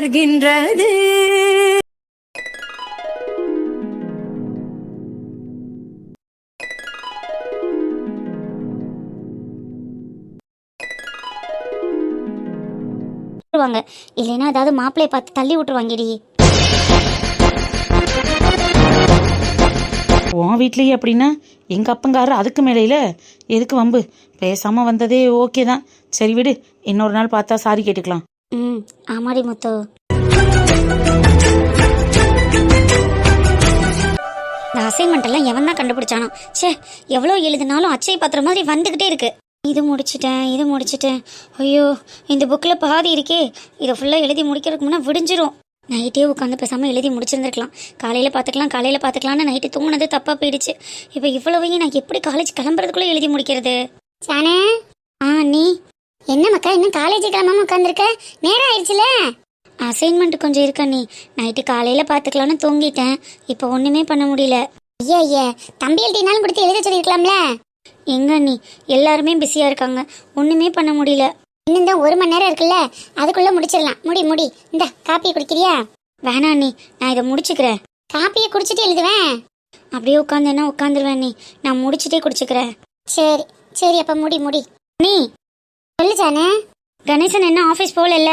மலர்கின்றது. இல்லைன்னா ஏதாவது மாப்பிள்ளைய பார்த்து தள்ளி விட்டுருவாங்கடி. உன் வீட்லேயே அப்படின்னா எங்கள் அப்பங்காரர் அதுக்கு மேலையில் எதுக்கு வம்பு? பேசாமல் வந்ததே ஓகே தான். சரி விடு, இன்னொரு நாள் பார்த்தா சாரி கேட்டுக்கலாம். ஆமாடி முத்து. இந்த அசைன்மெண்ட் எல்லாம் எவன் தான் கண்டுபிடிச்சானோ? சே, எவ்வளோ எழுதினாலும் அச்சை பாத்திரம் மாதிரி வந்துக்கிட்டே இருக்கு. இது முடிச்சிட்டேன். ஐயோ, இந்த புக்கில் பாதி இருக்கே. இதை ஃபுல்லாக எழுதி முடிக்கிறதுக்கு முன்னே விடிஞ்சிரும். நைட்டே உட்காந்து பேசாமல் எழுதி முடிச்சிருந்துருக்கலாம். காலையில் பார்த்துக்கலான்னு நைட்டு தூங்கினது தப்பாக போயிடுச்சு. இப்போ இவ்வளவையும் நான் எப்படி காலேஜ் கிளம்புறதுக்குள்ளே எழுதி முடிக்கிறது? சானே, நீ என்ன மக்கா இன்னும் காலேஜ் கிளம்பாம உட்காந்துருக்க? நேரம் ஆயிடுச்சுல. அசைன்மெண்ட் கொஞ்சம் இருக்கா நீ. நைட்டு காலையில் பார்த்துக்கலான்னு தூங்கிட்டேன். இப்போ ஒன்றுமே பண்ண முடியல. ஐயா தம்பியல்ட்டினாலும் கொடுத்து எழுத சொல்லியிருக்கலாம்ல. எங்க நீ, எல்லாருமே பிஸியாக இருக்காங்க, ஒன்றுமே பண்ண முடியல. இன்னும் தான் 1 மணி நேரம் இருக்குல்ல, அதுக்குள்ளே முடிச்சிடலாம். முடி இந்த காப்பியை குடிக்கிறியா? வேணா நீ, நான் இதை முடிச்சுக்கிறேன். காப்பியை குடிச்சிட்டு எழுதுவேன். அப்படியே உட்காந்தேன்னா உட்காந்துருவேன் நீ. நான் முடிச்சுட்டே குடிச்சுக்கிறேன். சரி அப்போ முடி நீ சொல்லிச்சானே. கணேசன் என்ன ஆஃபீஸ் போகல?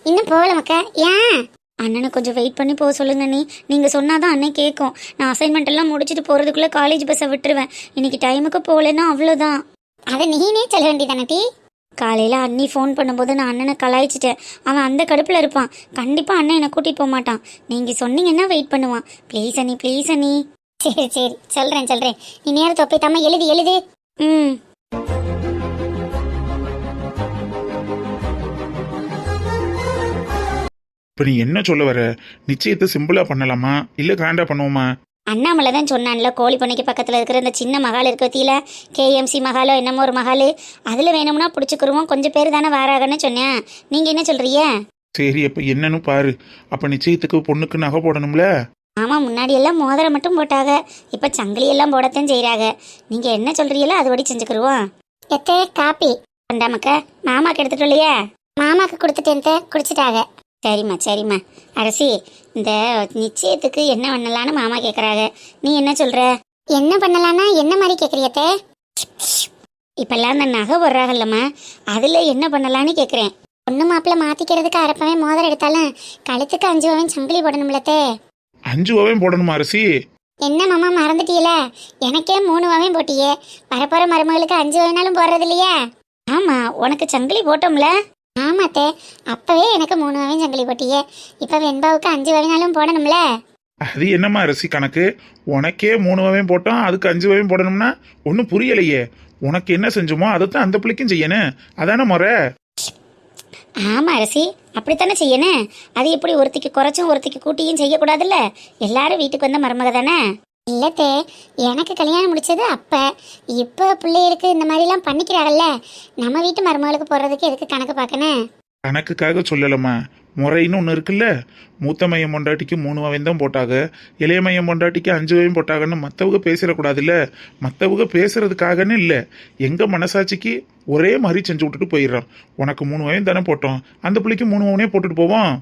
இன்னும் போகல மக்கா. ஏன்? அண்ணனை கொஞ்சம் வெயிட் பண்ணி போக சொல்லுங்க நீ. நீங்கள் சொன்னாதான் அண்ணன் கேட்கும். நான் அசைன்மெண்ட் எல்லாம் முடிச்சுட்டு போகிறதுக்குள்ளே காலேஜ் பஸ்ஸை விட்டுருவேன். இன்னைக்கு டைமுக்கு போகலன்னா அவ்வளோதான். அதை நீனே சொல்ல வேண்டியதானே டி. காலையில் அண்ணி ஃபோன் பண்ணும்போது நான் அண்ணனை கலாய்ச்சிட்டேன். அவன் அந்த கடுப்பில் இருப்பான். கண்டிப்பாக அண்ணன் என்னை கூட்டிகிட்டு போக மாட்டான். நீங்கள் சொன்னீங்கன்னா வெயிட் பண்ணுவான். ப்ளீஸ் அண்ணி. சரி சொல்கிறேன். நீ நேரத்தை ஒப்பித்தாம எழுது. இப்போ நீ என்ன சொல்ல வர? நிச்சயத்தை சிம்பிளா பண்ணலாமா இல்ல கிராண்டா பண்ணுவோமா? அண்ணாமலை தான் சொன்னான்ல, கோழி பண்ணைக்கு பக்கத்தில் இருக்கிற இந்த சின்ன மகால் இருக்க பற்றியில, கேஎம்சி மகாலோ என்னமோ ஒரு மகால், அதில் வேணும்னா பிடிச்சிக்கிருவோம். கொஞ்சம் பேர் தானே வாராகன்னு சொன்னேன். நீங்கள் என்ன சொல்கிறீங்க? சரி, அப்போ என்னன்னு பாரு. அப்போ நிச்சயத்துக்கு பொண்ணுக்கு நகை போடணும்ல? ஆமாம், முன்னாடி எல்லாம் மோதிரம் மட்டும் போட்டாங்க, இப்போ சங்கிலி எல்லாம் போடத்தான் செய்கிறாங்க. நீங்கள் என்ன சொல்கிறீங்களோ அதுபடி செஞ்சுக்கிருவோம். எத்தே காப்பி வேண்டாமக்க, மாமாக்கு எடுத்துட்டு இல்லையா? மாமாக்கு கொடுத்துட்டேன், குடிச்சிட்டாங்க. சரிம்மா. அரசி, இந்த நிச்சயத்துக்கு என்ன பண்ணலான்னு மாமா கேட்குறாங்க. நீ என்ன சொல்ற? என்ன பண்ணலான்னா என்ன மாதிரி கேட்குறியத்தே? இப்பெல்லாம் அந்த நகை போடுறாங்கல்லம்மா, அதில் என்ன பண்ணலான்னு கேட்குறேன். பொண்ணு மாப்பிள்ள மாற்றிக்கிறதுக்கு அரப்பவே மோதிரம் எடுத்தாலும் கழுத்துக்கு 5 பவன் சங்கிலி போடணும்லத்தே. 5 பவன் போடணுமா அரசி? என்ன மாமா மறந்துட்டீல? எனக்கே 3 பவன் போட்டியே. வரப்போற மருமகளுக்கு 5 பவனாலும் போடுறது இல்லையா? ஆமா, உனக்கு சங்கிலி போட்டோம்ல. ஆமாத்தே, அப்பவே எனக்கு 3 பவன் சங்கிலி போட்டியே. இப்போ வெண்பாவுக்கு 5 பவனாலும் போடணும்ல. அது என்னம்மா அரசி கணக்கு? உனக்கே 3 பவன் போட்டோம், அதுக்கு 5 பவன் போடணும்னா ஒன்றும் புரியலையே. உனக்கு என்ன செஞ்சோமோ அதைத்தான் அந்த பிள்ளைக்கும் செய்யணும். அதான முறை? ஆமா அரசி, அப்படித்தானே செய்யணும். அது எப்படி ஒருத்திக்கு குறைச்சும் ஒருத்திக்கு கூட்டியும் செய்யக்கூடாதுல்ல? எல்லாரும் வீட்டுக்கு வந்த மருமக தானே. இல்லத்தே, எனக்கு கல்யாணம் முடிச்சது அப்போ. இப்போ பிள்ளைகளுக்கு இந்த மாதிரிலாம் பண்ணிக்கிறாங்கல்ல, நம்ம வீட்டு மருமகளுக்கு போடுறதுக்கு எதுக்கு கணக்கு பார்க்கணும்? கணக்குக்காக சொல்லலம்மா, முறைன்னு ஒன்று இருக்குல்ல. மூத்த மையம் பொண்டாட்டிக்கு 3 பவன் தான் போட்டாங்க, இளைய மையம் பொண்டாட்டிக்கு 5 பவன் போட்டாங்கன்னு மற்றவங்க பேசிடக்கூடாதுல்ல. மற்றவங்க பேசுறதுக்காகன்னு இல்லை, எங்கள் மனசாட்சிக்கு ஒரே மாதிரி செஞ்சு விட்டுட்டு போயிடுறோம். உனக்கு 3 பவன் தானே போட்டோம், அந்த பிள்ளைக்கு 3 பவனே போட்டுட்டு போவோம்.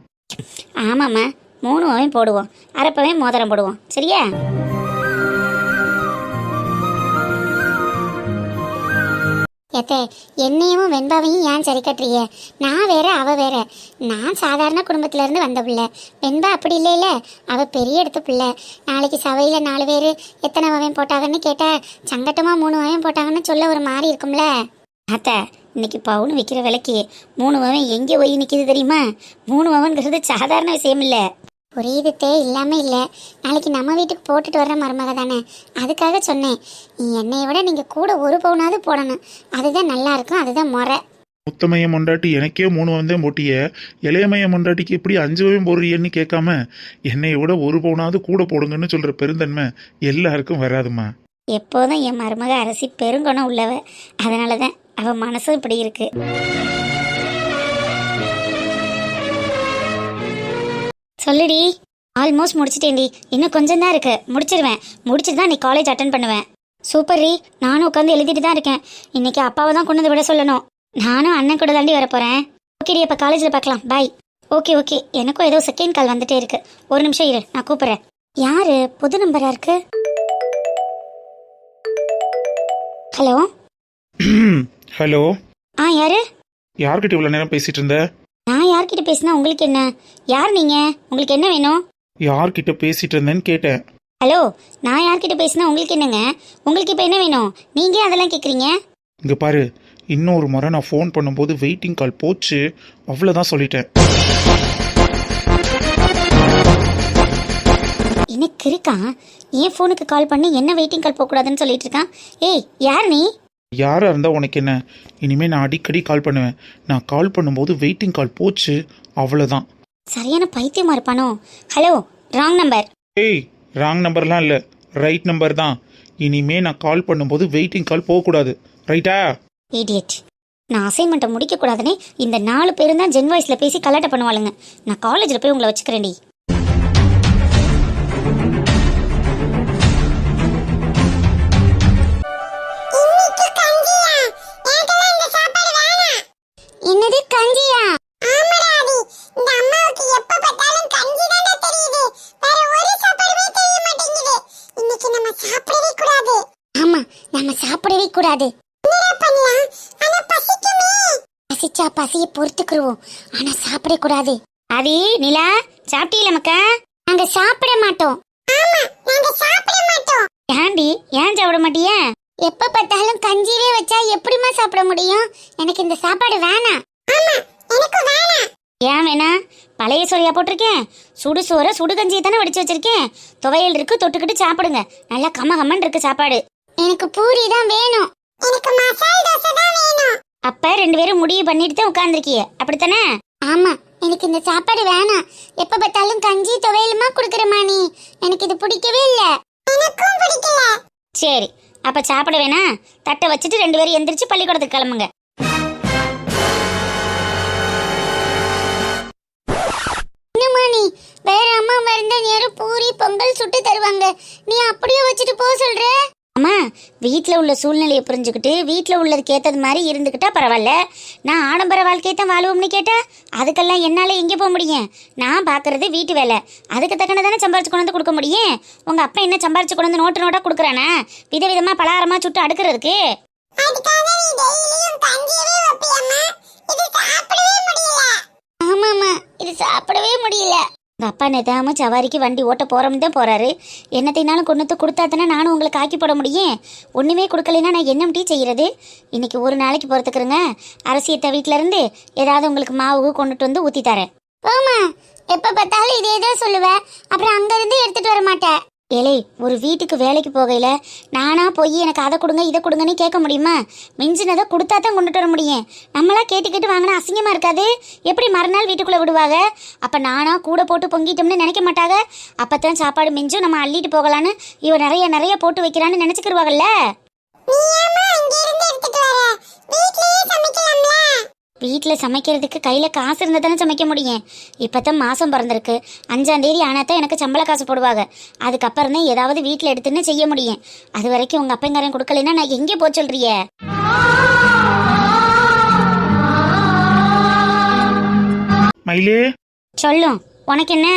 ஆமாம்மா, 3 பவன் போடுவோம், அரப்பவே மோதிரம் போடுவோம். சரியா? ஏத்தே, என்னையும் வெண்பாவையும் ஏன் சரி கட்டுறிய? நான் வேற அவ வேற. நான் சாதாரண குடும்பத்துல இருந்து வந்த பிள்ளை, வெண்பா அப்படி இல்லைல்ல, அவ பெரிய இடத்து பிள்ளை. நாளைக்கு சபையில 4 பேர் எத்தனை பவன் போட்டாங்கன்னு கேட்டா சங்கட்டமா 3 பவன் போட்டாங்கன்னு சொல்ல ஒரு மாதிரி இருக்கும்ல. அத்தை, இன்னைக்கு பவுன் விற்கிற விலைக்கு 3 பவன் எங்கே போய் நிற்கிது தெரியுமா? 3 பவன்கிறது சாதாரண விஷயம் இல்லை. புரியுதுத்தே, இல்லாமல் இல்லை. நாளைக்கு நம்ம வீட்டுக்கு போட்டுட்டு வர்ற மருமக தானே, அதுக்காக சொன்னேன். என்னைய விட நீங்கள் கூட 1 பவுனாவது போடணும், அதுதான் நல்லா இருக்கும், அதுதான் முறை. மூத்த மையம் பொண்டாட்டி எனக்கே 3 பவன் தான் போட்டிய, இளைய மையம் பொண்டாட்டிக்கு இப்படி 5 பவன் போடுறியன்னு கேட்காம என்னைய விட 1 பவுனாவது கூட போடுங்கன்னு சொல்ற பெருந்தன்மை எல்லாருக்கும் வராதுமா. எப்போதும் என் மருமக அரசி பெருங்குணம் உள்ளவ, அதனால தான் அவள் மனசும் இப்படி இருக்கு. சொல்லுடி. ஆல்மோஸ்ட் முடிச்சிட்டேன்டி, இன்னும் கொஞ்சம் தான் இருக்கு, முடிச்சிருவேன். முடிச்சுட்டு தான் நீ காலேஜ் அட்டன் பண்ணுவேன். சூப்பர் ரீ, நானும் உட்காந்து எழுதிட்டு தான் இருக்கேன். இன்னைக்கு அப்பாவை தான் கொண்டு வந்து விட சொல்லணும். நானும் அண்ணன் கூட தாண்டி வர போறேன். ஓகேடி, அப்போ காலேஜில் பார்க்கலாம், பாய். ஓகே ஓகே, எனக்கும் ஏதோ செகண்ட் கால் வந்துட்டே இருக்கு. ஒரு நிமிஷம் இரு, நான் கூப்பிடுறேன். யாரு? புது நம்பரா இருக்கு. ஹலோ. ஹலோ, யாரு? யார்கிட்ட இவ்வளோ நேரம் பேசிட்டு இருந்த? நான் யார்கிட்ட பேசினா உங்களுக்கு என்ன? யார் நீங்க? உங்களுக்கு என்ன வேணும்? யார்கிட்ட பேசிட்டு இருந்தேன்னு கேட்டேன். ஹலோ, நான் யார்கிட்ட பேசினா உங்களுக்கு என்னங்க? உங்களுக்கு இப்போ என்ன வேணும்? நீங்க ஏன் அதெல்லாம் கேட்குறீங்க? இங்கே பாரு, இன்னொரு முறை நான் ஃபோன் பண்ணும்போது வெயிட்டிங் கால் போச்சு, அவ்வளோதான் சொல்லிட்டேன். எனக்கு இருக்கா? என் ஃபோனுக்கு கால் பண்ணி என்ன வெயிட்டிங் கால் போகக்கூடாதுன்னு சொல்லிட்டு இருக்கான். ஏய், யார் நீ? யாராக இருந்தால் உனக்கு என்ன? இனிமேல் நான் அடிக்கடி கால் பண்ணுவேன். நான் கால் பண்ணும்போது வெயிட்டிங் கால் போச்சு, அவ்வளோதான். சரியான பைத்தியமா இருப்பானோ? Hello, wrong number. ஏய், ராங் நம்பர்லாம் இல்லை, ரைட் நம்பர் தான். இனிமே நான் கால் பண்ணும்போது வெயிட்டிங் கால் போகக்கூடாது, ரைட்டா? இடியட். நான் அசைன்மெண்ட்டை முடிக்கக்கூடாதுன்னு இந்த 4 பேரும் தான் ஜென் வாய்ஸில் பேசி கலாட்டை பண்ணுவாளுங்க. நான் காலேஜில் போய் உங்களை வச்சுக்கிறேன்டி. என்னது கஞ்சியா? ஆமாடாடி, இந்த அம்மாவுக்கு எப்ப பார்த்தாலும் கஞ்சி தானே தெரியுது. வேற ஒரு சாப்பாடுமே தெரிய மாட்டேங்குது. இன்னைக்கு நம்ம சாப்பிடவே கூடாது. ஆமா, நம்ம சாப்பிடவே கூடாது. என்னடா பண்ணலாம்? ஆனா பசிக்குமே. பசிச்சா பசியை பொறுத்துக்குருவோம், ஆனா சாப்பிட கூடாது. அதி, நிலா, சாப்பிட்டீங்களா மக்கா? நாங்க சாப்பிட மாட்டோம். ஆமா, நாங்க சாப்பிட மாட்டோம். ஏண்டி, ஏன் சாப்பிட மாட்டியே? எப்ப பார்த்தாலும் கஞ்சியே வச்சா எப்படிமா சாப்பிட முடியும்? எனக்கு இந்த சாப்பாடு வேணாம். ஆமா, எனக்கு வேணாம். ஏன் வேணா? பழைய சோறையா போட்டிருக்கேன். சுடு சோற சுடு கஞ்சியை தானே வடிச்சு வச்சிருக்கேன். துவையல் இருக்கு, தொட்டுக்கிட்டு சாப்பிடுங்க. நல்லா கமகமன் இருக்கு சாப்பாடு. எனக்கு பூரி தான் வேணும். எனக்கு மசால் தோசை தான் வேணும். அப்ப 2 பேரும் முடிவு பண்ணிட்டு தான் உட்கார்ந்துருக்கீங்க, அப்படித்தானே? ஆமா, எனக்கு இந்த சாப்பாடு வேணாம். எப்ப பார்த்தாலும் கஞ்சி துவையலுமா குடுக்கறமா நீ? எனக்கு இது பிடிக்கவே இல்ல. எனக்கும் பிடிக்கல. சரி, அப்ப சாப்பிட வேணா? தட்டை வச்சுட்டு 2 பேரும் எந்திரிச்சு பள்ளிக்கூடத்துக்கு கிளம்புங்க. என்னம்மா நீ? வேற அம்மா இருந்தா நேரம் பூரி பொங்கல் சுட்டு தருவாங்க, நீ அப்படியே வச்சுட்டு போக சொல்ற? அம்மா, வீட்டில் உள்ள சூழ்நிலையை புரிஞ்சுக்கிட்டு வீட்டில் உள்ளதுக்கு ஏற்றது மாதிரி இருந்துக்கிட்டா பரவாயில்ல. நான் ஆடம்பர வாழ்க்கையை தான் வாழுவோம்னு கேட்டா அதுக்கெல்லாம் என்னால் எங்கே போக முடியும்? நான் பார்க்கறது வீட்டு வேலை, அதுக்கு தக்கன தானே சம்பாரிச்சு கொண்டு வந்து கொடுக்க முடியும். உங்கள் அப்பா என்ன சம்பாரிச்சு கொண்டு வந்து நோட்டு நோட்டாக கொடுக்குறானா விதவிதமாக பலகாரமாக சுட்டு அடுக்கிறதுக்கு? ஆமாம்மா, இது சாப்பிடவே முடியல. எங்கள் அப்பா நேதாம சவாரிக்கு வண்டி ஓட்ட போகிறோம்னு தான் போகிறாரு. என்னத்தைனாலும் கொண்டு கொடுத்தா தானே நானும் உங்களுக்கு ஆக்கி போட முடியும். ஒன்றுமே கொடுக்கலைன்னா நான் என்ன செய்கிறது? இன்னைக்கு ஒரு நாளைக்கு பொறுத்துக்கிறேங்க. அரசியத்தை வீட்டில் இருந்து ஏதாவது உங்களுக்கு மாவு கொண்டுட்டு வந்து ஊற்றி தரேன். ஆமா, எப்போ பார்த்தாலும் இதே தான் சொல்லுவேன், அப்புறம் அங்கேருந்து எடுத்துகிட்டு வர மாட்டேன். ஏலே, ஒரு வீட்டுக்கு வேலைக்கு போகையில் நானாக போய் எனக்கு அதை கொடுங்க இதை கொடுங்கன்னு கேட்க முடியுமா? மிஞ்சினதை கொடுத்தா தான் கொண்டுட்டு வர முடியும். நம்மளா கேட்டு வாங்கினா அசிங்கமாக இருக்காது? எப்படி மறுநாள் வீட்டுக்குள்ளே விடுவாங்க? அப்போ நானாக கூட போட்டு பொங்கிட்டோம்னு நினைக்க மாட்டாங்க. அப்போ தான் சாப்பாடு மிஞ்சும், நம்ம அள்ளிட்டு போகலான்னு இவ நிறைய போட்டு வைக்கிறான்னு நினச்சிக்கிருவாங்கல்ல. வீட்டில் சமைக்கிறதுக்கு கையில் காசு இருந்தால் தானே சமைக்க முடியும். இப்போ தான் மாதம் பிறந்திருக்கு, 5ஆம் தேதி ஆனால் தான் எனக்கு சம்பள காசு போடுவாங்க. அதுக்கப்புறம் தான் ஏதாவது வீட்டில் எடுத்துன்னு செய்ய முடியும். அது வரைக்கும் உங்கள் அப்பங்காரன் கொடுக்கலைன்னா நான் எங்கே போக சொல்றிய? மயிலே, சொல்லும், உனக்கு என்ன?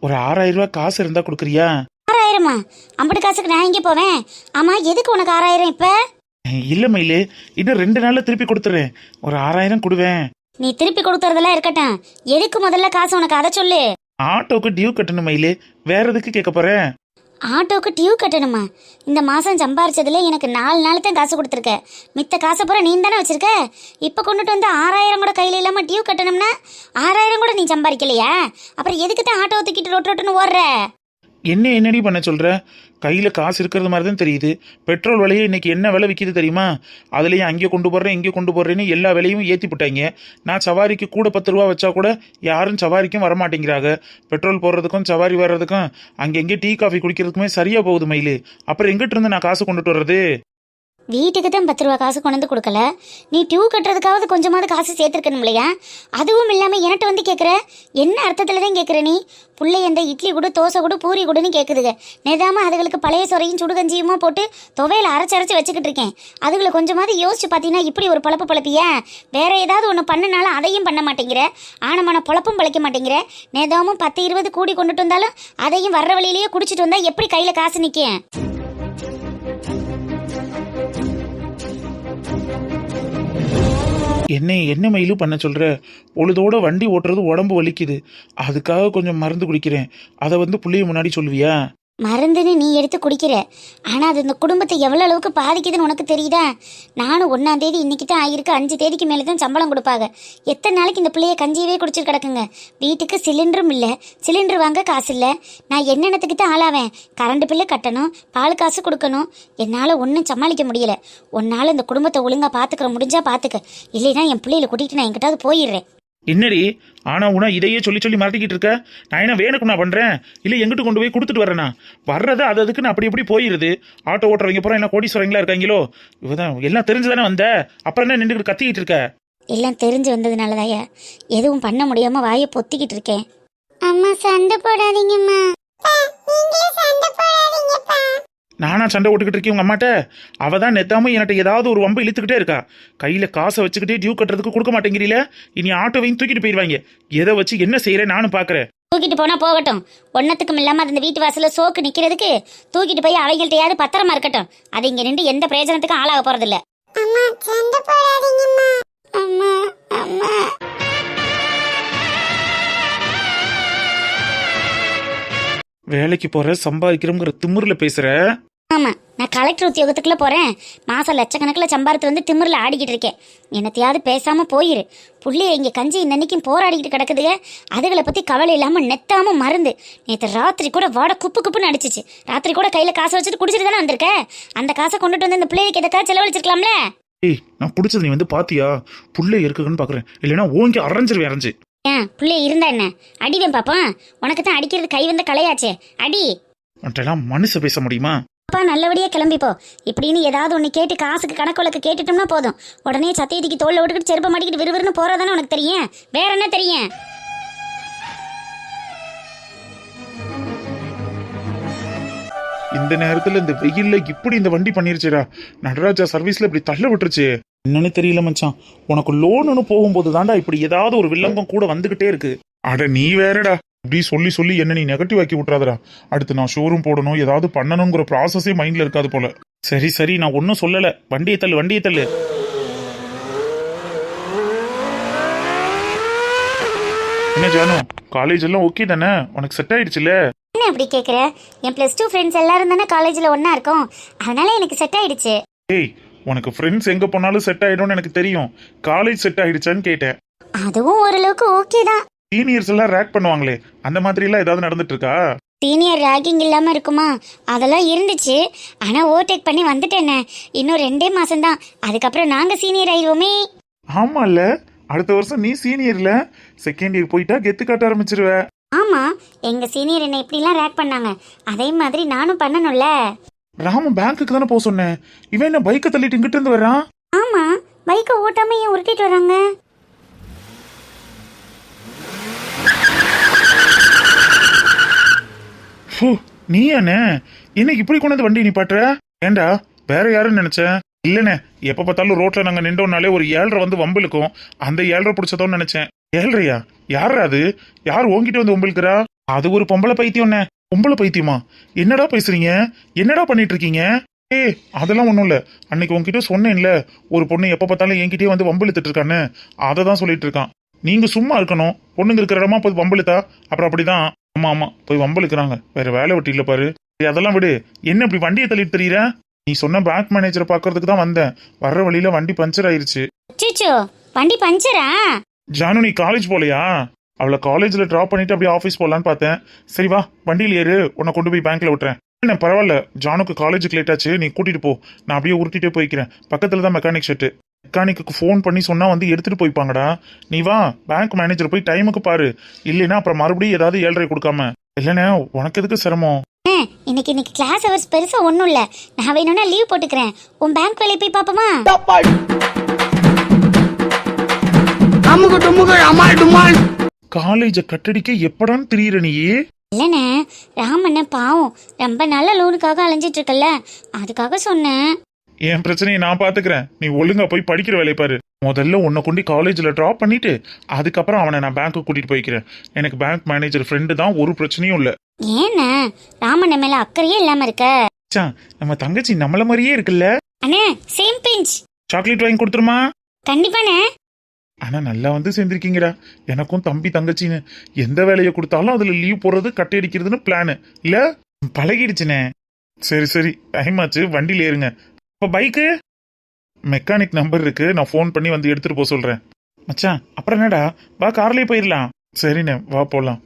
ஒரு 6000 ரூபாய் காசு இருந்தா கொடுக்குறியா? 6000மா? ஐம்பது காசுக்கு நான் எங்கே போவேன்? ஆமாம், எதுக்கு உனக்கு 6000 இப்போ? இல்ல மயிலே, இன்னும் 2 நாள்ல திருப்பி கொடுத்துறேன். ஒரு 6000 கொடுவேன். நீ திருப்பி கொடுக்கறதெல்லாம் இருக்கட்டும், எதுக்கு முதல்ல காசு உனக்கு அதை சொல்லு. ஆட்டோக்கு டியூ கட்டணும் மயிலே, வேற எதுக்கு கேட்க போறேன்? ஆட்டோக்கு டியூ கட்டணுமா? இந்த மாதம் சம்பாரிச்சதுல எனக்கு 4 நாள் தான் காசு கொடுத்துருக்க. மித்த காசை பூரா நீ தானே வச்சிருக்க. இப்போ கொண்டுட்டு வந்து 6000 கூட கையில் இல்லாமல் டியூ கட்டணும்னா 6000 கூட நீ சம்பாதிக்கலையா? அப்புறம் எதுக்கு தான் ஆட்டோ தூக்கிட்டு ரோட்டோட்டுன்னு ஓடுற? என்னடி பண்ண சொல்ற? கையில காசு இருக்கிறது மாதிரி தான் தெரியுது. பெட்ரோல் விலையே இன்னைக்கு என்ன விலை விற்கிது தெரியுமா? அதுலயும் அங்கே கொண்டு போடுறேன் இங்கே கொண்டு போடுறேன்னு எல்லா விலையும் ஏற்றி போட்டாங்க. நான் சவாரிக்கு கூட 10 ரூபா வச்சா கூட யாரும் சவாரிக்கும் வரமாட்டேங்கிறாங்க. பெட்ரோல் போடுறதுக்கும் சவாரி வர்றதுக்கும் அங்கங்கே டீ காஃபி குடிக்கிறதுக்குமே சரியா போகுது மயிலு. அப்புறம் எங்கிட்ட இருந்து நான் காசு கொண்டுட்டு வர்றது? வீட்டுக்கு தான் 10 ரூபா காசு கொண்டு வந்து கொடுக்கல, நீ டியூ கட்டுறதுக்காவது கொஞ்சமாவது காசு சேர்த்துருக்கணும் இல்லையா? அதுவும் இல்லாமல் என்கிட்ட வந்து கேட்குற, என்ன அர்த்தத்தில் தான் கேட்குற நீ? பிள்ளை எந்த இட்லி கொடு, தோசை கொடு, பூரி கொடுன்னு கேட்குதுங்க. நேதாமல் அதுகளுக்கு பழைய சொரையும் சுடுகஞ்சியுமா போட்டு துவையில் அரைச்சி வச்சுக்கிட்டு இருக்கேன். அதுகளை கொஞ்சமாவது யோசிச்சு பார்த்தீங்கன்னா இப்படி ஒரு பொழப்பு பொழப்பியா? வேற ஏதாவது ஒன்று பண்ணுனாலும் அதையும் பண்ண மாட்டேங்கிற, ஆனமான பொழப்பும் பழைக்க மாட்டேங்கிற. நேதாமும் 10-20 கூடி கொண்டுட்டு வந்தாலும் அதையும் வர்ற வழியிலேயே குடிச்சிட்டு வந்தால் எப்படி கையில் காசு நிற்கும்? என்ன மயிலும் பண்ண சொல்ற? பொழுதோட வண்டி ஓட்டுறது உடம்பு வலிக்குது, அதுக்காக கொஞ்சம் மருந்து குடிக்கிறேன். அதை வந்து பிள்ளைய முன்னாடி சொல்லுவியா? மருந்துன்னு நீ எடுத்து குடிக்கிற, ஆனால் அது இந்த குடும்பத்தை எவ்வளோ அளவுக்கு பாதிக்குதுன்னு உனக்கு தெரியுதா? நானும் 1ஆம் தேதி இன்னைக்கு தான் ஆகிருக்கு, 5 தேதிக்கு மேலே தான் சம்பளம் கொடுப்பாங்க. எத்தனை நாளைக்கு இந்த பிள்ளைய கஞ்சியவே குடிச்சிட்டு கிடக்குங்க? வீட்டுக்கு சிலிண்டரும் இல்லை, சிலிண்டர் வாங்க காசு இல்லை. நான் என்னென்னத்துக்கு தான் ஆளாவேன்? கரண்ட் பில்லு கட்டணும், பால் காசு கொடுக்கணும். என்னால் ஒன்றும் சமாளிக்க முடியல. உன்னால் இந்த குடும்பத்தை ஒழுங்காக பார்த்துக்கிற முடிஞ்சா பார்த்துக்க, இல்லைன்னா என் பிள்ளைகளை கூட்டிகிட்டு நான் எங்கிட்டாவது போயிடுறேன். என்னடி ஆனா உனா இதையே சொல்லி மாட்டிக்கிட்டு இருக்க? நான் என்ன வேணுக்கு நான் பண்றேன், இல்லை எங்கிட்டு கொண்டு போய் கொடுத்துட்டு வரேனா? வர்றது அதுக்கு நான் அப்படி போயிருது. ஆட்டோ ஓட்டுறவங்க பூரா என்ன கோடீஸ்வரங்களா இருக்காங்களோ? இவதான் எல்லாம் தெரிஞ்சுதானே வந்த, அப்புறம் என்ன நின்றுக்கிட்டு கத்திக்கிட்டு இருக்க? எல்லாம் தெரிஞ்சு வந்ததுனாலதாயா எதுவும் பண்ண முடியாம வாயை பொத்திக்கிட்டு இருக்கேன். அம்மா சண்டை போடாதீங்கம்மா. நானா சண்டை ஓட்டுக்கிட்டு இருக்கேன் உங்க அம்மாட்ட? அவ தான் நெத்தாம என்கிட்ட ஏதாவது ஒரு வம்பு இழுத்துக்கிட்டே இருக்கா. கையில காசை வச்சுக்கிட்டே டியூ கட்டுறதுக்கு கொடுக்க மாட்டேங்கிறீல. இனி ஆட்டோவையும் தூக்கிட்டு போயிடுவாங்க. எதை வச்சு என்ன செய்யறேன் நானும் பாக்குறேன். தூக்கிட்டு போனா போகட்டும், ஒன்னத்துக்கும் இல்லாம அந்த வீட்டு வாசல சோக்கு நிக்கிறதுக்கு தூக்கிட்டு போய் அவங்கள்ட்டையாவது பத்திரமா இருக்கட்டும். அது இங்க நின்று எந்த பிரயோஜனத்துக்கும் ஆளாக போறது இல்ல. அம்மா சண்டை போடாதீங்கம்மா. அம்மா அம்மா வேலைக்கு போற சம்பாதிக்கிறோங்கிற திமிர்ல பேசுற. ஆமா, நான் கலெக்டர் உத்தியோகத்துக்குள்ள போறேன். மாசம் லட்சக்கணக்கில் சம்பாரத்து வந்து திமிரில் ஆடிக்கிட்டு இருக்கேன். என்னத்தையாவது பேசாம போயிரு. புள்ளைய இங்க கஞ்சி இன்னைக்கும் போராடிக்கிட்டு கிடக்குதுங்க. அதுகளை பத்தி கவலை இல்லாம நெத்தாம மருந்து. நேற்று ராத்திரி கூட வாட குப்புன்னு அடிச்சிச்சு. ராத்திரி கூட கையில காசை வச்சுட்டு குடிச்சிட்டு தானே வந்திருக்க. அந்த காசை கொண்டுட்டு வந்து இந்த பிள்ளைக்கு எதுக்காக செலவழிச்சிருக்கலாம்ல? ஏய், நான் குடிச்சது நீ வந்து பாத்தியா? புள்ள இருக்குன்னு பாக்குறேன், இல்லைன்னா ஓங்கி அரைஞ்சிருவேன். அரைஞ்சு ஏன் பிள்ளை இருந்தா என்ன? அடிவேன் பாப்பா. உனக்கு தான் அடிக்கிறது கை வந்த கலையாச்சே, அடி. மற்றெல்லாம் மனுஷ பேச முடியுமா? அப்பா நல்லபடியா கிளம்பிப்போ. இப்படின்னு ஏதாவது ஒன்று கேட்டு காசுக்கு கணக்கு வழக்கு கேட்டுட்டோம்னா போதும், உடனே சத்தியதிக்கு தோல்ல விட்டுக்கிட்டு செருப்ப மாட்டிக்கிட்டு விறுவிறுன்னு போறதானே உனக்கு தெரியும். வேற என்ன தெரியும்? இந்த நேரத்துல இந்த வெயில்ல இப்படி இந்த வண்டி பண்ணிருச்சுடா. நடராஜா சர்வீஸ்ல இப்படி தள்ள விட்டுருச்சு. என்னன்னு தெரியல மச்சான். உனக்கு லோனுன்னு போகும்போது தாண்டா இப்படி ஏதாவது ஒரு வில்லங்கம் கூட வந்துகிட்டே இருக்கு. அட நீ வேறடா, இப்படி சொல்லி என்ன நீ நெகட்டிவ் ஆக்கி விட்டுறாதடா. அடுத்து நான் ஷோரூம் போடணும், ஏதாவது பண்ணணுங்கிற ப்ராசஸே மைண்ட்ல இருக்காது போல. சரி நான் ஒன்னும் சொல்லல. வண்டியை தள்ளு. என்ன ஜானு, காலேஜ் எல்லாம் ஓகே தானே? உனக்கு செட் ஆயிடுச்சுல? என்ன அப்படி கேக்குற? என் +2 ஃப்ரெண்ட்ஸ் எல்லாரும் தானே காலேஜ்ல ஒண்ணா இருக்கோம், அதனால எனக்கு செட் ஆயிடுச்சு. ஏய், உனக்கு ஃப்ரெண்ட்ஸ் எங்க போனாலும் செட் ஆயிடும்னு எனக்கு தெரியும். காலேஜ் செட் ஆயிடுச்சான்னு கேட்டேன். அதுவும் ஓரளவுக்கு ஓகே தான். சீனியர்ஸ் எல்லாம் ரேக் பண்ணுவாங்களே, அந்த மாதிரி எல்லாம் ஏதாவது நடந்துட்டு இருக்கா? சீனியர் ராகிங் இல்லாம இருக்குமா? அதெல்லாம் இருந்துச்சு. ஆனா ஓவர்டேக் பண்ணி வந்துட்டேனே. இன்னும் 2 மாசம்தான், அதுக்கப்புறம் நாங்க சீனியர் ஆயிடுவோமே. ஆமால, அடுத்த வருஷம் நீ சீனியர்ல. செகண்ட் இயர் போயிட்டா கெத்து காட்ட ஆரம்பிச்சிருவ. ஆமா, எங்க சீனியர் என்ன இப்படிலாம் ரேக் பண்ணாங்க, அதே மாதிரி நானும் பண்ணணும்ல. ராம பேங்க்குக்கு தானே போக சொன்னேன். இவன் என்ன பைக்கை தள்ளிட்டு இங்கிட்டு இருந்து வர்றான்? ஆமா, பைக்கை ஓட்டாம ஏன் உருட்டிட்டு வராங்க? நீ என்ன இப்படி கொண்டு வண்டி நீ பாட்டுற? ஏண்டா வேற யாருன்னு நினைச்சேன். இல்லனே, எப்ப பார்த்தாலும் ரோட்ல நாங்க நின்றோம்னாலே ஒரு 7:30 வந்து வம்பிழுக்கும். அந்த 7:30 பிடிச்சதோன்னு நினைச்சேன். 7:30? யாரா அது? யார் ஓங்கிட்டு வந்து வம்பிழுக்கிறா? அது ஒரு பொம்பளை பைத்தியம். பொம்பளை பைத்தியமா? என்னடா பேசுறீங்க? என்னடா பண்ணிட்டு இருக்கீங்க? அதெல்லாம் ஒண்ணும் இல்ல. அன்னைக்கு உங்ககிட்ட சொன்னேன்ல, ஒரு பொண்ணு எப்ப பார்த்தாலும் என்கிட்டயே வந்து வம்பிழுத்துட்டு இருக்கான்னு. அதை தான் சொல்லிட்டு இருக்கான். நீங்க சும்மா இருக்கணும். பொண்ணுங்க இருக்கிற இடமா போய் வம்பிழுத்தா அப்புறம் அப்படிதான். ஆமா போய் வம்பிழுக்கிறாங்க. வேற வேலை வெட்டி இல்ல பாரு. அதெல்லாம் விடு. என்ன இப்படி வண்டியை தள்ளிட்டு தெரியற? நீ சொன்ன பேங்க் மேனேஜரை பாக்குறதுக்கு தான் வந்தேன். வர்ற வழியில வண்டி பஞ்சர் ஆயிருச்சு. வண்டி பஞ்சரா? ஜானு, நீ காலேஜ் போலையா? அவளை காலேஜ்ல டிராப் பண்ணிட்டு அப்படியே ஆஃபீஸ் போலான்னு பார்த்தேன். சரி வா, வண்டியில் ஏறு, உன்னை கொண்டு போய் பேங்க்ல விட்டுறேன். என்ன பரவாயில்ல, ஜானுக்கு காலேஜுக்கு லேட் ஆச்சு, நீ கூட்டிட்டு போ. நான் அப்படியே உருட்டிட்டே போய்க்கிறேன். பக்கத்துல தான் மெக்கானிக் ஷெட்டு. மெக்கானிக்கு ஃபோன் பண்ணி சொன்னா வந்து எடுத்துட்டு போய்ப்பாங்கடா. நீ வா, பேங்க் மேனேஜர் போய் டைமுக்கு பாரு. இல்லைன்னா அப்புறம் மறுபடியும் ஏதாவது 7:30 கொடுக்காம. இல்லைண்ணே, உனக்கு எதுக்கு சிரமம்? இன்னைக்கு கிளாஸ் ஹவர்ஸ் பெருசா ஒன்றும் இல்லை. நான் வேணும்னா லீவ் போட்டுக்கிறேன். உன் பேங்க் வேலையை போய் பார்ப்போமா? காலேஜ கட்டடிக்க எப்படான்னு திரியற நீயே? இல்லைண்ணே, ராமண்ண பாவம் ரொம்ப நல்ல லோனுக்காக அலைஞ்சிட்டு இருக்கல, அதுக்காக சொன்னேன். என் பிரச்சனையை நான் பாத்துக்கிறேன். நீ ஒழுங்கா போய் படிக்கிற வேலையை பாரு. முதல்ல உன்னை கொண்டு காலேஜ்ல டிராப் பண்ணிட்டு அதுக்கப்புறம் அவனை நான் பேங்க்கு கூட்டிட்டு போய்க்கிறேன். எனக்கு பேங்க் மேனேஜர் ஃப்ரெண்டு தான், ஒரு பிரச்சனையும் இல்ல. ஏண்ணே ராமண்ண மேல அக்கறையே இல்லாம இருக்க? நம்ம தங்கச்சி நம்மள மாதிரியே இருக்குல்ல? அண்ணே சேம் பிஞ்ச். சாக்லேட் வாங்கி கொடுத்துருமா? கண்டிப்பாண்ணே. ஆனா நல்லா வந்து சேர்ந்திருக்கீங்கடா. எனக்கும் தம்பி தங்கச்சின்னு எந்த வேலையை கொடுத்தாலும் அதுல லீவ் போடுறது கட்டை அடிக்கிறதுன்னு பிளானு இல்ல, பழகிடுச்சுனே. சரி சரி, டைம் ஆச்சு, வண்டியில ஏறுங்க. இப்ப பைக்கு மெக்கானிக் நம்பர் இருக்கு, நான் ஃபோன் பண்ணி வந்து எடுத்துட்டு போக சொல்றேன். மச்சான் அப்புறம் என்னடா, வா கார்லயே போயிடலாம். சரிண்ணே வா போலாம்.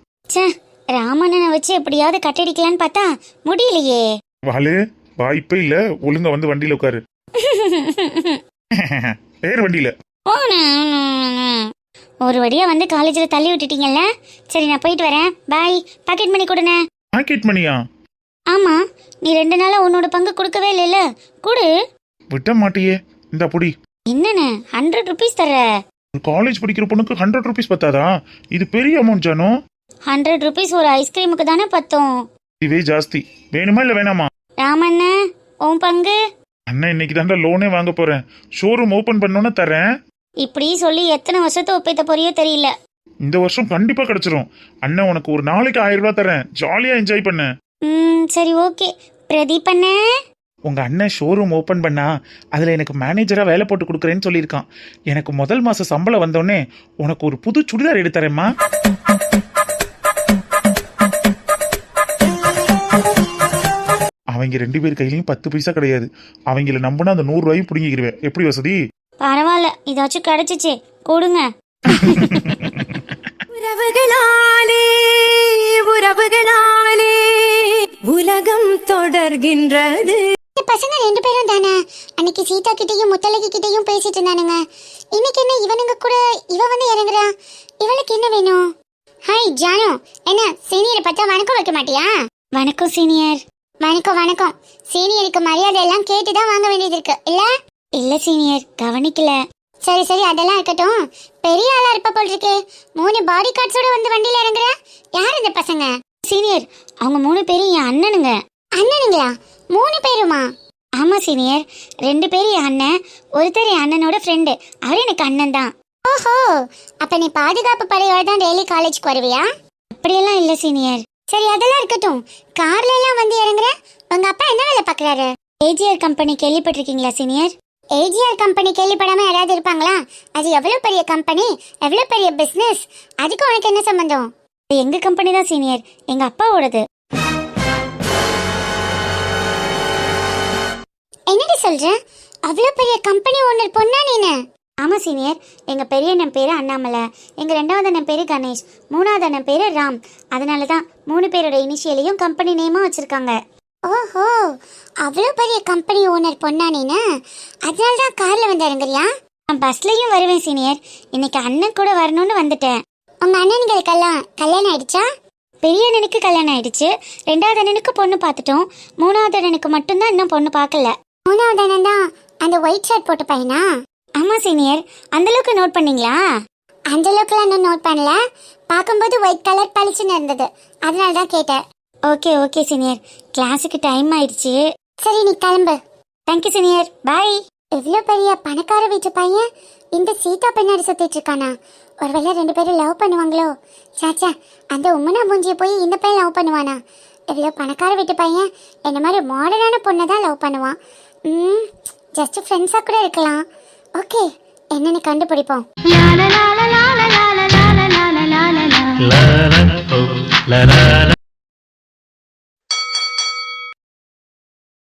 ராமண்ணனை வச்சு எப்படியாவது கட்டடிக்கலான்னு பார்த்தா முடியலையே. வாலு வாய்ப்பே இல்ல, ஒழுங்கா வந்து வண்டியில உட்காரு. ஏறு வண்டியில. ஒரு வழியா வந்து காலேஜ்ல தள்ளி விட்டுட்டீங்கல்ல. சரி நான் போயிட்டு வரேன், பாய். Pocket money கொடுண்ணே. பாக்கெட் மணியா? ஆமா, நீ 2 நாளா உன்னோட பங்கு கொடுக்கவே இல்லைல்ல, கொடு. விட்ட மாட்டியே, இந்த புடி. என்னண்ணே 100 rupees தர? காலேஜ் படிக்கிற பொண்ணுக்கு 100 rupees பத்தாதா? இது பெரிய அமௌண்ட் ஜானோ. 100 rupees ஒரு ஐஸ்கிரீமுக்கு தானே பத்தும். இதுவே ஜாஸ்தி. வேணுமா இல்ல வேணாமா? ராமண்ண உன் பங்கு? அண்ணா இன்னைக்கு தாண்டா லோனே வாங்க போறேன். ஷோரூம் ஓபன் பண்ணோன்னு தரேன். இப்படி சொல்லி எத்தனை வருஷத்தை ஒப்பேத்த போறியோ தெரியல. இந்த வருஷம் கண்டிப்பா கிடைச்சிரும். அண்ணன் உனக்கு ஒரு நாளைக்கு 1000 ரூபாய் தரேன், ஜாலியா என்ஜாய் பண்ண. சரி ஓகே. பிரதீப் அண்ணே, உங்க அண்ணன் ஷோரூம் ஓபன் பண்ணா அதுல எனக்கு மேனேஜரா வேலை போட்டு கொடுக்குறேன்னு சொல்லியிருக்கான். எனக்கு முதல் மாச சம்பளம் வந்தோடனே உனக்கு ஒரு புது சுடிதார் எடுத்து தரேம்மா. அவங்க 2 பேர் கையிலயும் 10 பைசா கிடையாது. அவங்கள நம்பினா அந்த 100 ரூபாயும் பிடிங்கிக்கிருவேன். எப்படி வசதி? பரவாயில்ல, இதாச்சும் கிடைச்சிச்சு, கொடுங்க. உறவுகளாலே உலகம் தொடர்கின்றது. பசங்க 2 பேரும் தானே அன்னைக்கு சீதா கிட்டையும் முத்தலகி கிட்டையும் பேசிட்டு இருந்தானுங்க. இன்னைக்கு என்ன இவனுங்க கூட இவ வந்து இறங்குறா? இவளுக்கு என்ன வேணும்? ஹாய் ஜானு, என்ன சீனியரை பார்த்தா வணக்கம் வைக்க மாட்டியா? வணக்கம் சீனியர். வணக்கம் வணக்கம். சீனியருக்கு மரியாதை எல்லாம் கேட்டுதான் வாங்க வேண்டியது இருக்கு இல்ல? இல்ல சீனியர், கவனிக்கல. சரி சரி, அதெல்லாம் இருக்கட்டும். பெரிய ஆளா இருப்ப போல் இருக்கு. 3 பாடி கார்ட்ஸோட வந்து வண்டியில இறங்குற. யார் இந்த பசங்க? சீனியர், அவங்க 3 பேரும் என் அண்ணனுங்க. அண்ணனுங்களா? 3 பேருமா? ஆமா சீனியர், 2 பேர் என் அண்ணன், ஒருத்தர் என் அண்ணனோட ஃப்ரெண்டு. அவர் எனக்கு அண்ணன் தான். ஓஹோ, அப்ப நீ பாதுகாப்பு படையோட தான் டெய்லி காலேஜ்க்கு வருவியா? அப்படியெல்லாம் இல்ல சீனியர். சரி அதெல்லாம் இருக்கட்டும். கார்ல எல்லாம் வந்து இறங்குற. உங்க அப்பா என்ன வேலை பாக்குறாரு? ஏஜிஆர் கம்பெனி கேள்விப்பட்டிருக்கீங்களா சீனியர்? ஏஜிஆர் கம்பெனி கேள்விப்படாம யாராவது இருப்பாங்களா? அது எவ்வளவு பெரிய கம்பெனி, எவ்வளவு பெரிய பிசினஸ். அதுக்கு உனக்கு என்ன சம்பந்தம்? எங்க கம்பெனி தான் சீனியர், எங்க அப்பாவோடது. என்னடி சொல்ற? அவ்வளவு பெரிய கம்பெனி ஓனர் பொண்ணா நீனு? ஆமா சீனியர், எங்க பெரிய அண்ணன் பேரு அண்ணாமலை, எங்க 2வது அண்ணன் பேரு கணேஷ், 3வது அண்ணன் பேரு ராம். அதனாலதான் 3 பேரோட இனிஷியலையும் கம்பெனி நேமா வச்சிருக்காங்க. ஓஹோ, அவ்வளவு பெரிய கம்பெனி ஓனர் பொண்ணா நீனு? அதனாலதான் கார்ல வந்து இறங்குறியா? நான் பஸ்லயும் வருவேன் சீனியர். இன்னைக்கு அண்ணன் கூட வரணும்னு வந்துட்டேன். உங்க அண்ணனுங்களுக்கெல்லாம் கல்யாணம் ஆயிடுச்சா? பெரிய அண்ணனுக்கு கல்யாணம் ஆயிடுச்சு, 2வது அண்ணனுக்கு பொண்ணு பார்த்துட்டோம், 3வது அண்ணனுக்கு மட்டும்தான் இன்னும் பொண்ணு பார்க்கல. 3வது அண்ணன் தான் அந்த ஒயிட் ஷர்ட் போட்ட பையனா? ஆமா சீனியர். அந்த அளவுக்கு நோட் பண்ணீங்களா? அந்த அளவுக்குலாம் இன்னும் நோட் பண்ணல. பார்க்கும்போது ஒயிட் கலர் பளிச்சுன்னு இருந்தது, அதனால தான் கேட்டேன். ஓகே ஓகே சீனியர், கிளாஸுக்கு டைம் ஆயிடுச்சு. சரி நீ கிளம்பு. தேங்க்யூ சீனியர், பாய். எவ்வளோ பெரிய பணக்கார வீட்டு பையன் இந்த சீதா பின்னாடி சுத்திட்டு இருக்கானா? ஒருவேளை 2 பேரும் லவ் பண்ணுவாங்களோ? சாச்சா, அந்த உம்மனா மூஞ்சியை போய் இந்த பையன் லவ் பண்ணுவானா? எவ்வளோ பணக்கார வீட்டு பையன் என்ன மாதிரி மாடர்னான பொண்ணை தான் லவ் பண்ணுவான். ஜஸ்ட் ஃப்ரெண்ட்ஸாக கூட இருக்கலாம். ஓகே, என்னன்னு கண்டுபிடிப்போம்.